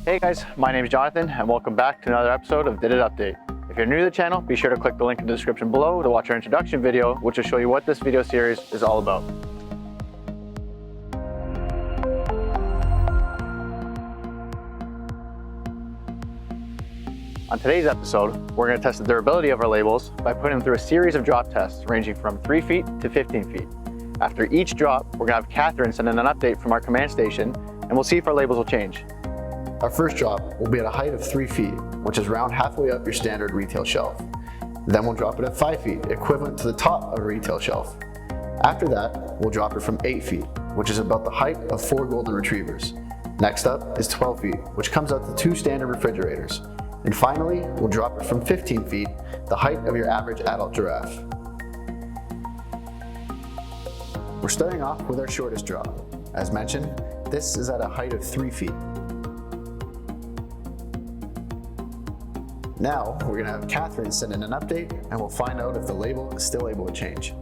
Hey guys, my name is Jonathan and welcome back to another episode of Did It Update. If you're new to the channel, be sure to click the link in the description below to watch our introduction video, which will show you what this video series is all about. On today's episode, we're going to test the durability of our labels by putting them through a series of drop tests ranging from 3 feet to 15 feet. After each drop, we're going to have Catherine send in an update from our command station and we'll see if our labels will change. Our first drop will be at a height of 3 feet, which is around halfway up your standard retail shelf. Then we'll drop it at 5 feet, equivalent to the top of a retail shelf. After that, we'll drop it from 8 feet, which is about the height of 4 golden retrievers. Next up is 12 feet, which comes out to 2 standard refrigerators. And finally, we'll drop it from 15 feet, the height of your average adult giraffe. We're starting off with our shortest drop. As mentioned, this is at a height of 3 feet. Now, we're going to have Catherine send in an update and we'll find out if the label is still able to change.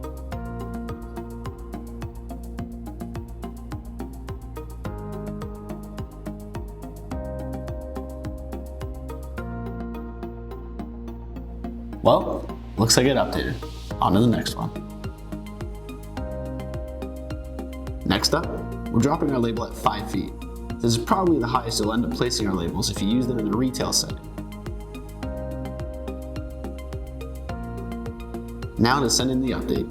Well, looks like it updated. On to the next one. Next up, we're dropping our label at 5 feet. This is probably the highest you'll end up placing our labels if you use them in a retail setting. Now to send in the update.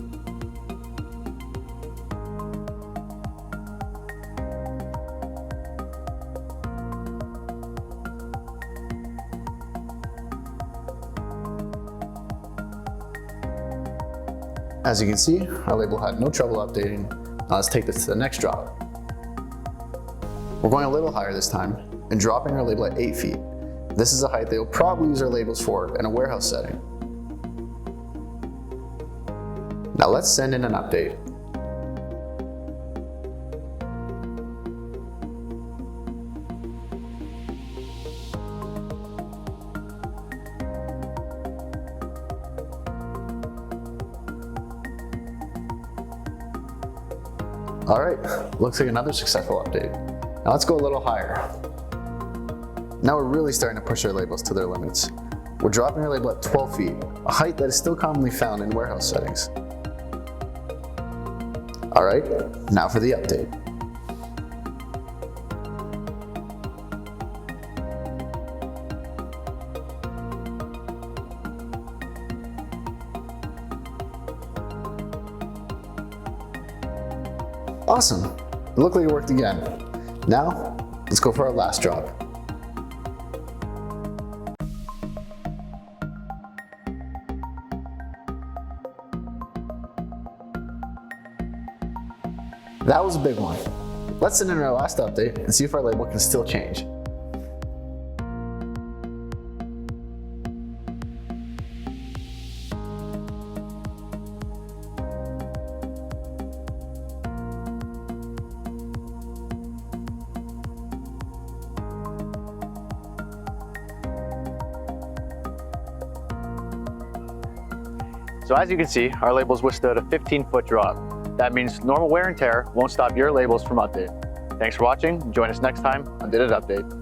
As you can see, our label had no trouble updating. Now let's take this to the next drop. We're going a little higher this time and dropping our label at 8 feet. This is a height that you'll probably use our labels for in a warehouse setting. Now let's send in an update. All right, looks like another successful update. Now let's go a little higher. Now we're really starting to push our labels to their limits. We're dropping our label at 12 feet, a height that is still commonly found in warehouse settings. All right, now for the update. Awesome, it looked like it worked again. Now, let's go for our last drop. That was a big one. Let's send in our last update and see if our label can still change. So as you can see, our labels withstood a 15-foot drop. That means normal wear and tear won't stop your labels from updating. Thanks for watching. Join us next time on Did It Update.